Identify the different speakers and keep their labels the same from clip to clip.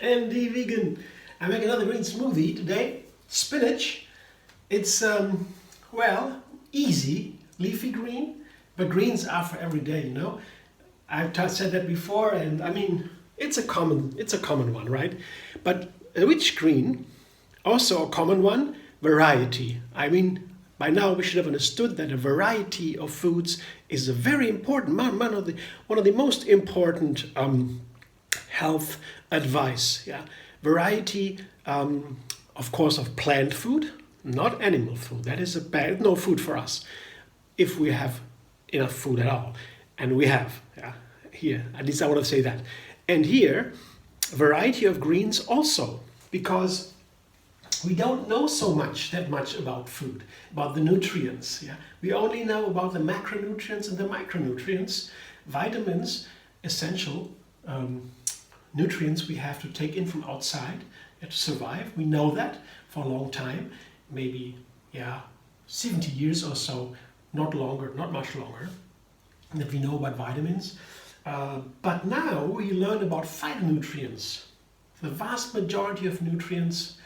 Speaker 1: Andy Vegan. I make another green smoothie today. Spinach. It's well, easy, leafy green, but greens are for every day, you know. Said that before, and I mean it's a common one, right? But which green? Also a common one, variety. I mean, by now we should have understood that a variety of foods is a very important one of the most important health advice. Yeah, variety, of course, of plant food, not animal food. That is a bad no food for us if we have enough food at all, and we have. Yeah, here at least I want to say that, and here, variety of greens also because we don't know that much about food, about the nutrients. Yeah, we only know about the macronutrients and the micronutrients, vitamins, essential nutrients we have to take in from outside to survive. We know that for a long time, maybe 70 years or so, not longer, not much longer, that we know about vitamins. But now we learn about phytonutrients. The vast majority of nutrients,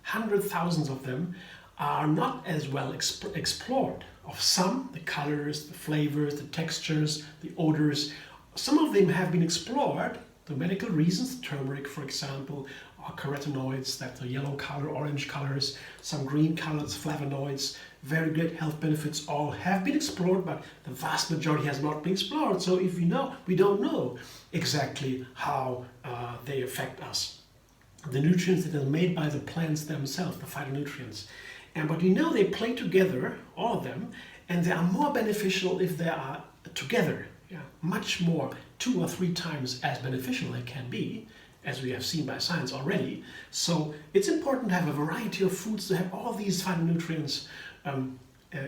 Speaker 1: hundreds, thousands of them, are not as well explored. Of some, the colors, the flavors, the textures, the odors, some of them have been explored. The medical reasons, turmeric, for example, or carotenoids, that's the yellow color, orange colors, some green colors, flavonoids, very good health benefits, all have been explored, but the vast majority has not been explored. So if we don't know exactly how they affect us. The nutrients that are made by the plants themselves, the phytonutrients. But we know they play together, all of them, and they are more beneficial if they are together. Yeah, much more, 2 or 3 times as beneficial they can be, as we have seen by science already. So it's important to have a variety of foods to have all these phytonutrients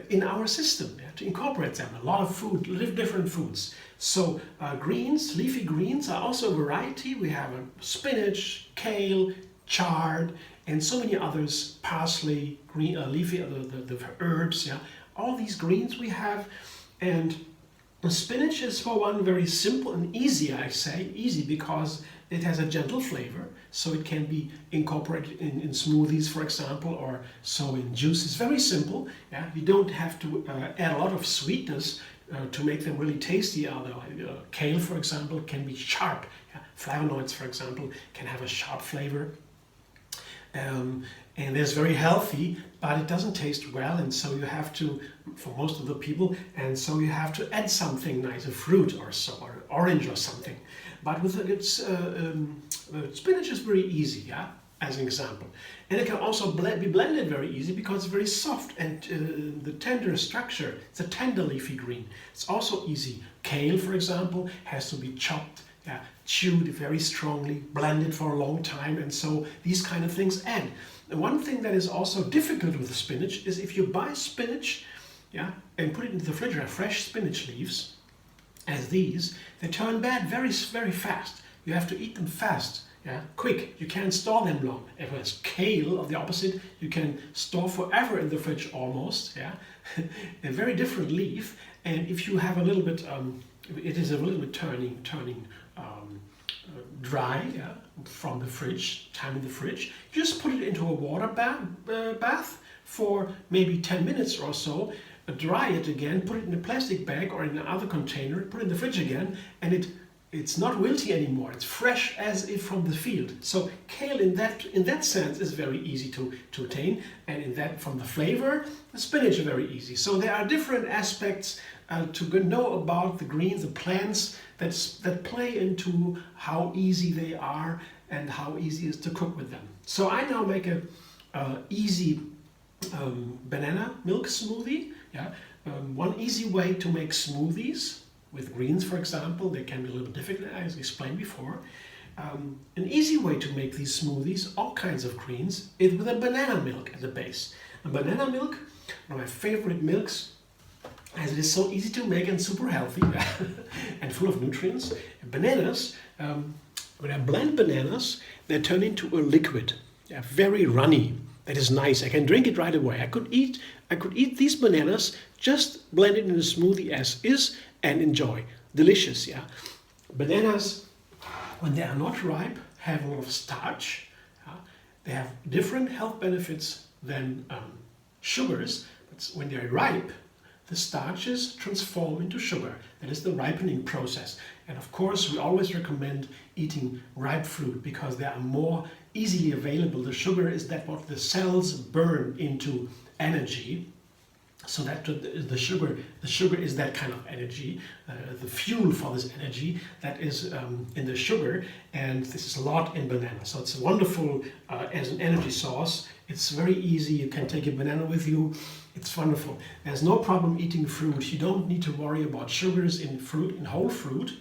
Speaker 1: in our system, to incorporate them. A lot of food, different foods. So greens, leafy greens are also a variety. We have spinach, kale, chard, and so many others, parsley, green, leafy, the herbs, all these greens we have. And spinach is, for one, very simple and easy, I say. Easy because it has a gentle flavor, so it can be incorporated in smoothies, for example, or so in juices. Very simple. You don't have to add a lot of sweetness to make them really tasty. Kale, for example, can be sharp. Flavonoids, for example, can have a sharp flavor. And it's very healthy, but it doesn't taste well, and so you have to, for most of the people, and so you have to add something nice, a fruit or so, or orange or something. But with spinach is very easy, as an example. And it can also be blended very easy because it's very soft and the tender structure, it's a tender leafy green. It's also easy. Kale, for example, has to be chopped, chewed very strongly, blended for a long time, and so these kind of things add. And one thing that is also difficult with spinach is if you buy spinach, and put it into the refrigerator, fresh spinach leaves, as these, they turn bad very, very fast. You have to eat them fast, quick. You can't store them long. Whereas kale, of the opposite, you can store forever in the fridge almost, a very different leaf. And if you have a little bit, it is a little bit turning dry, from the fridge, time in the fridge. You just put it into a water bath for maybe 10 minutes or so, dry it again, put it in a plastic bag or in another container, put it in the fridge again, and it's not wilty anymore. It's fresh as if from the field. So kale in that sense is very easy to attain, and in that, from the flavor, the spinach is very easy. So there are different aspects to know about the greens, the plants that play into how easy they are and how easy it is to cook with them. So I now make a easy banana milk smoothie. One easy way to make smoothies with greens, for example, they can be a little bit difficult, as explained before. An easy way to make these smoothies, all kinds of greens, is with a banana milk at the base. A banana milk, one of my favorite milks, as it is so easy to make and super healthy and full of nutrients. Bananas, when I blend bananas, they turn into a liquid, very runny. That is nice. I can drink it right away. I could eat these bananas, just blend it in a smoothie as is, and enjoy. Delicious, Bananas when they are not ripe, have a lot of starch. They have different health benefits than sugars, but when they're ripe, the starches transform into sugar. That is the ripening process. And of course, we always recommend eating ripe fruit because they are more easily available. The sugar is that what the cells burn into energy. So that the sugar is that kind of energy, the fuel for this energy that is in the sugar, and this is a lot in banana. So it's wonderful as an energy source. It's very easy. You can take a banana with you. It's wonderful. There's no problem eating fruit. You don't need to worry about sugars in fruit, in whole fruit,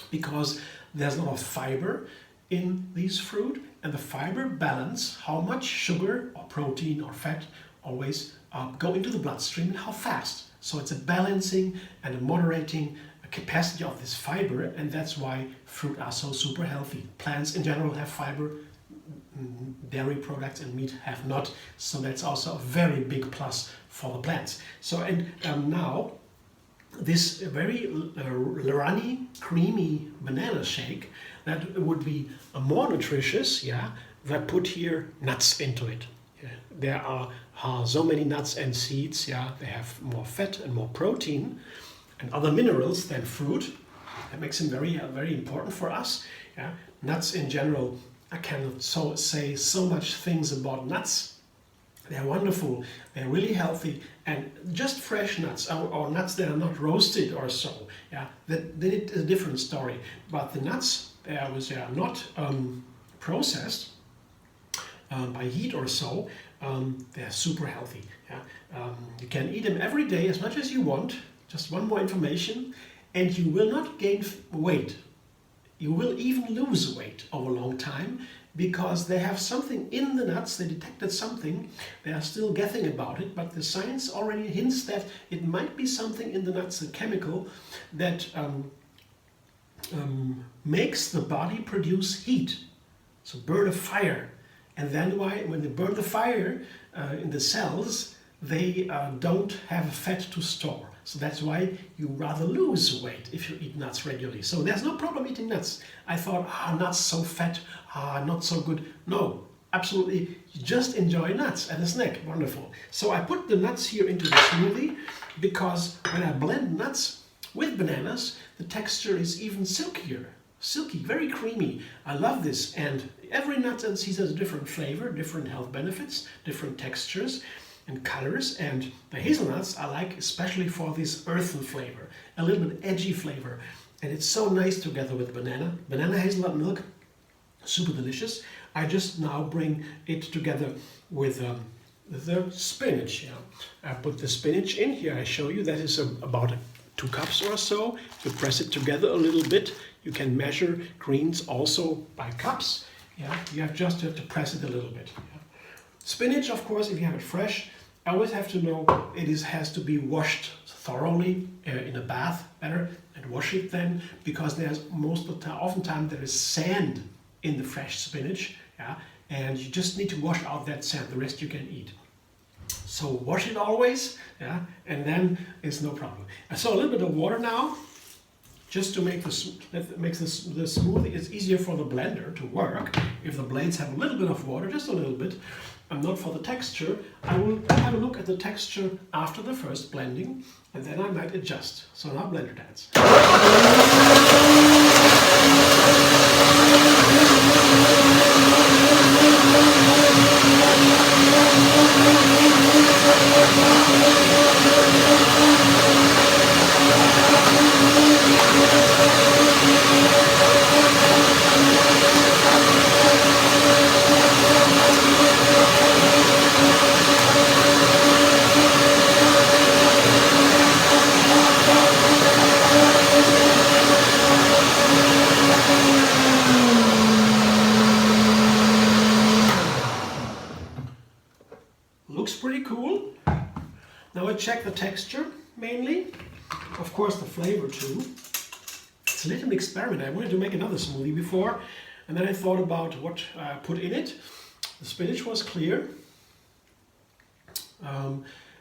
Speaker 1: because there's a lot of fiber in these fruit, and the fiber balance how much sugar or protein or fat always go into the bloodstream and how fast. So it's a balancing and a moderating capacity of this fiber, and that's why fruit are so super healthy. Plants in general have fiber, dairy products and meat have not, so that's also a very big plus for the plants. So and now this very runny, creamy banana shake that would be more nutritious, yeah, if I put here nuts into it. Yeah. There are so many nuts and seeds, yeah, they have more fat and more protein and other minerals than fruit. That makes them very, very important for us. Yeah. Nuts in general, I cannot say so much things about nuts. They're wonderful, they're really healthy, and just fresh nuts or nuts that are not roasted or so, yeah, that is a different story. But the nuts, they are not processed by heat or so, they're super healthy. Yeah? You can eat them every day as much as you want. Just one more information, and you will not gain weight. You will even lose weight over a long time because they have something in the nuts. They detected something. They are still guessing about it, but the science already hints that it might be something in the nuts, a chemical that makes the body produce heat, so burn a fire. And then when they burn the fire in the cells, they don't have fat to store. So that's why you rather lose weight if you eat nuts regularly. So there's no problem eating nuts. I thought, nuts so fat, not so good. No, absolutely, you just enjoy nuts as a snack. Wonderful. So I put the nuts here into the smoothie because when I blend nuts with bananas, the texture is even silkier. Silky, very creamy. I love this, and every nut and seed has a different flavor, different health benefits, different textures and colors, and the hazelnuts I like especially for this earthen flavor, a little bit edgy flavor, and it's so nice together with banana hazelnut milk, super delicious. I just now bring it together with the spinach. Yeah. I put the spinach in here. I show you that is about 2 cups or so. You press it together a little bit. You can measure greens also by cups. Yeah, you have to press it a little bit. Yeah. Spinach, of course, if you have it fresh, I always have to know has to be washed thoroughly in a bath better, and wash it then, because there's oftentimes there is sand in the fresh spinach, yeah, and you just need to wash out that sand. The rest you can eat. So wash it always, yeah, and then it's no problem. So a little bit of water now, just to make that makes the smoothie. It's easier for the blender to work if the blades have a little bit of water, just a little bit, and not for the texture. I will have a look at the texture after the first blending, and then I might adjust. So now blender dance. Looks pretty cool. Now I check the texture mainly, of course the flavor too. It's a little experiment. I wanted to make another smoothie before, and then I thought about what I put in it. The spinach was clear.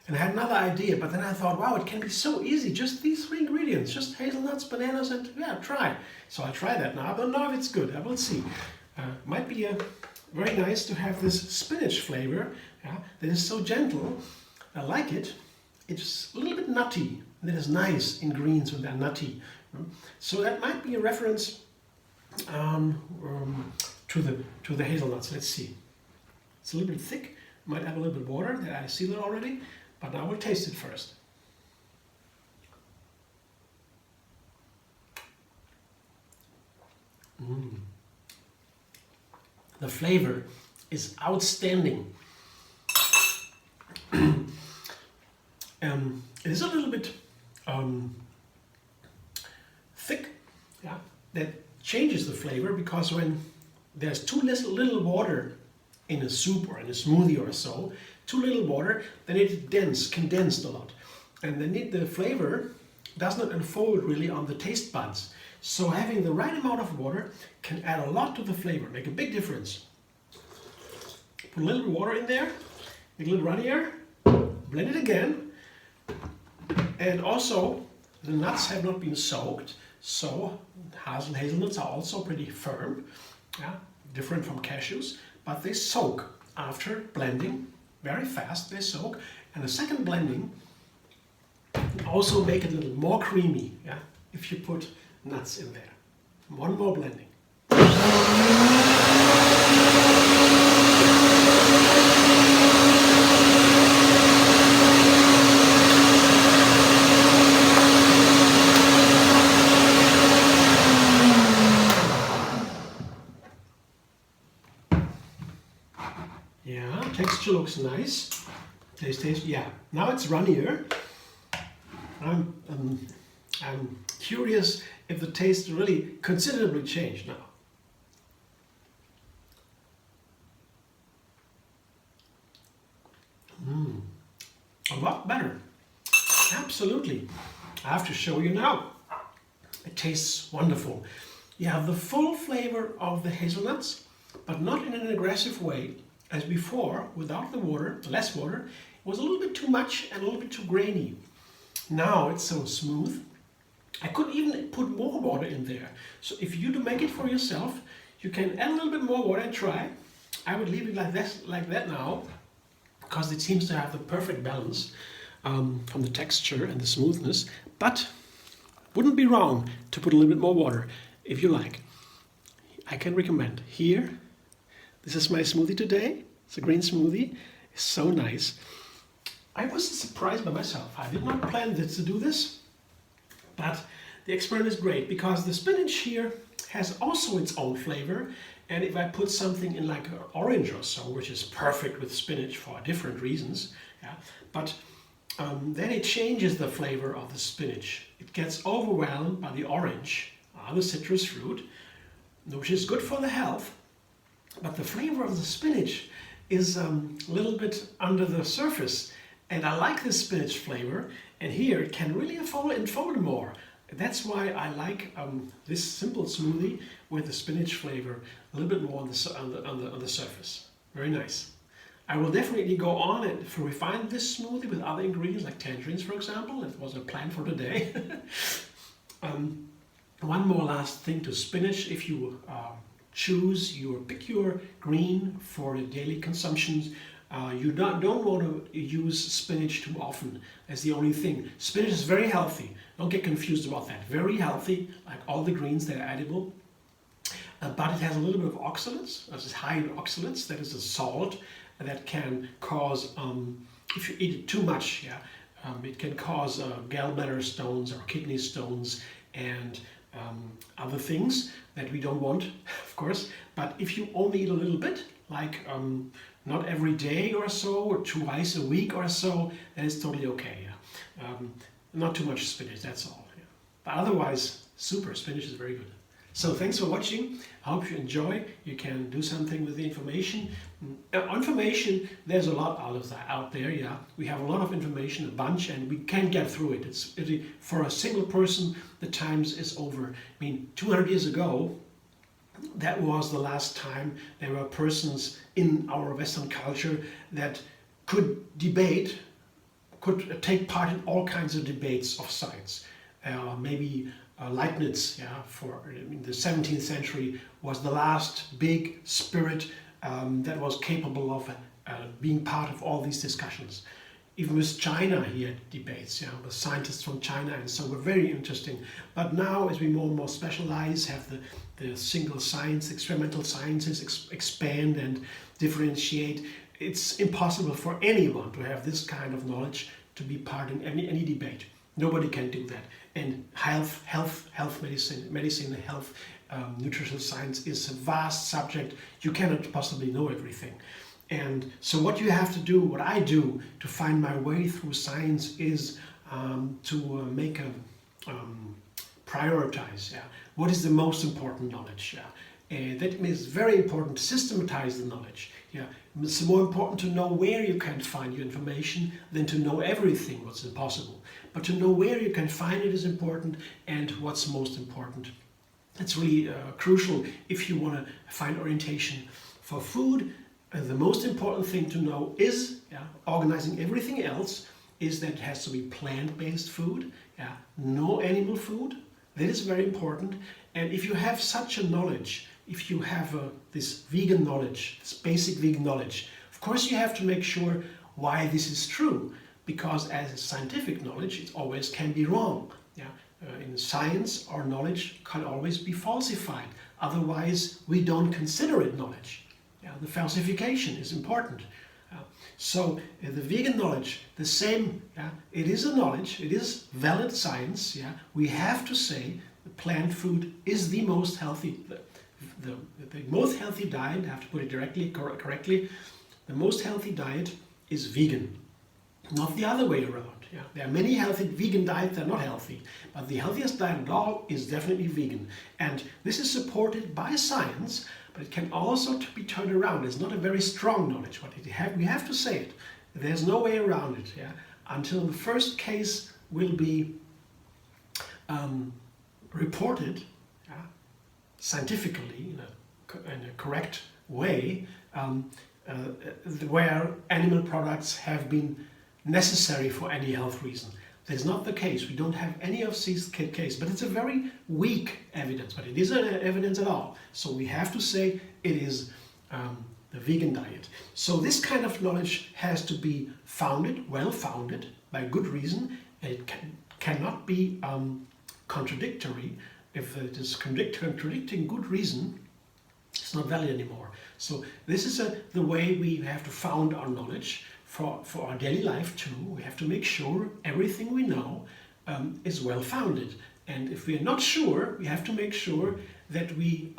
Speaker 1: And I had another idea, but then I thought, wow, it can be so easy. Just these 3 ingredients, just hazelnuts, bananas, and yeah, try. So I'll try that now. I don't know if it's good. I will see. Might be very nice to have this spinach flavor, yeah, that is so gentle. I like it. It's a little bit nutty. That is nice in greens when they're nutty. So that might be a reference to the hazelnuts. Let's see. It's a little bit thick. Might have a little bit of water. I see that already. But I will taste it first. The flavor is outstanding. It is a little bit thick, yeah. That changes the flavor because when there's too little water in a soup or in a smoothie or so, too little water, then it condensed a lot. And then the flavor does not unfold really on the taste buds. So having the right amount of water can add a lot to the flavor, make a big difference. Put a little water in there, make it a little runnier, blend it again. And also, the nuts have not been soaked, so hazelnuts are also pretty firm, yeah, different from cashews, but they soak after blending. Very fast they soak, and a second blending also make it a little more creamy, yeah, if you put nuts in there. One more blending. Yeah, texture looks nice. Taste, yeah. Now it's runnier. I'm curious if the taste really considerably changed now. A lot better. Absolutely. I have to show you now. It tastes wonderful. You have the full flavor of the hazelnuts, but not in an aggressive way. As before, without the water, less water, it was a little bit too much and a little bit too grainy. Now it's so smooth. I could even put more water in there. So if you do make it for yourself, you can add a little bit more water and try. I would leave it like that now, because it seems to have the perfect balance from the texture and the smoothness. But wouldn't be wrong to put a little bit more water if you like. I can recommend here. This is my smoothie today. It's a green smoothie. It's so nice. I was surprised by myself. I did not plan to do this, but the experiment is great because the spinach here has also its own flavor. And if I put something in like an orange or so, which is perfect with spinach for different reasons, yeah, but then it changes the flavor of the spinach. It gets overwhelmed by the orange, the citrus fruit, which is good for the health. But the flavor of the spinach is a little bit under the surface. And I like this spinach flavor. And here it can really unfold more. That's why I like this simple smoothie with the spinach flavor a little bit more on the surface. Very nice. I will definitely go on and refine this smoothie with other ingredients like tangerines, for example. That was a plan for today. One more last thing to spinach. If you pick your green for the daily consumptions. You don't want to use spinach too often. That's the only thing. Spinach is very healthy. Don't get confused about that. Very healthy, like all the greens that are edible. But it has a little bit of oxalates. It's high in oxalates. That is a salt that can cause, if you eat it too much, yeah, it can cause gallbladder stones or kidney stones and other things that we don't want, of course. But if you only eat a little bit, like not every day or so, or twice a week or so, then it's totally okay. Yeah? Not too much spinach, that's all. Yeah. But otherwise, super, spinach is very good. So thanks for watching. I hope you enjoy. You can do something with the information. Information, there's a lot out there, yeah. We have a lot of information, a bunch, and we can get through it. It's really, for a single person, the times is over. I mean, 200 years ago, that was the last time there were persons in our Western culture that could debate could take part in all kinds of debates of science. Maybe Leibniz, in the 17th century, was the last big spirit that was capable of being part of all these discussions. Even with China, he had debates, with scientists from China, and so were very interesting. But now, as we more and more specialize, have the single science, experimental sciences expand and differentiate, it's impossible for anyone to have this kind of knowledge to be part in any debate. Nobody can do that. And health medicine, health, nutritional science is a vast subject. You cannot possibly know everything. And so what you have to do, what I do to find my way through science is to make a prioritize. What is the most important knowledge? That means very important to systematize the knowledge. It's more important to know where you can find your information than to know everything what's possible. But to know where you can find it is important, and what's most important. It's really crucial if you want to find orientation for food. The most important thing to know is, organizing everything else, is that it has to be plant-based food, no animal food. That is very important. And if you have such a knowledge, if you have this vegan knowledge, this basic vegan knowledge, of course you have to make sure why this is true, because as scientific knowledge, it always can be wrong. In science, our knowledge can always be falsified. Otherwise, we don't consider it knowledge. The falsification is important. So the vegan knowledge, the same, it is a knowledge, it is valid science. We have to say the plant food is the most healthy, the most healthy diet. I have to put it correctly. The most healthy diet is vegan, not the other way around. There are many healthy vegan diets that are not healthy, but the healthiest diet at all is definitely vegan. And this is supported by science, but it can also be turned around. It's not a very strong knowledge, but we have to say it. There's no way around it, until the first case will be reported scientifically in a correct way, where animal products have been necessary for any health reason. That is not the case. We don't have any of these cases, but it's a very weak evidence, but it is an evidence at all. So we have to say it is the vegan diet. So this kind of knowledge has to be founded, well founded, by good reason, and it cannot be contradictory. If it is contradicting good reason, it's not valid anymore. So this is the way we have to found our knowledge. For our daily life too, we have to make sure everything we know is well founded. And if we are not sure, we have to make sure that we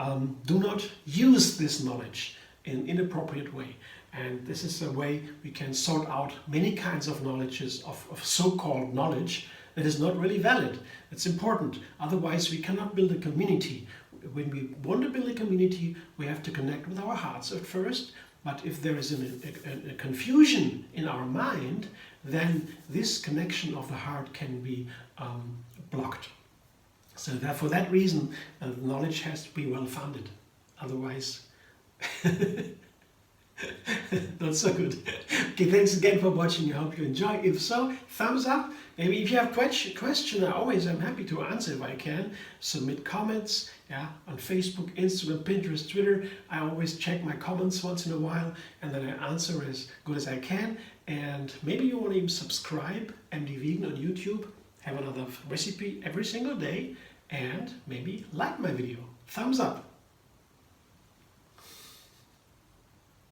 Speaker 1: do not use this knowledge in an inappropriate way. And this is a way we can sort out many kinds of knowledges, of so-called knowledge that is not really valid. It's important. Otherwise, we cannot build a community. When we want to build a community, we have to connect with our hearts at first. But if there is a confusion in our mind, then this connection of the heart can be blocked. So for that reason, knowledge has to be well founded. Otherwise, not so good. Okay, thanks again for watching. I hope you enjoy. If so, thumbs up. Maybe if you have question, I'm happy to answer if I can. Submit comments, on Facebook, Instagram, Pinterest, Twitter. I always check my comments once in a while, and then I answer as good as I can. And maybe you want to even subscribe, MD Vegan on YouTube, have another recipe every single day, and maybe like my video. Thumbs up.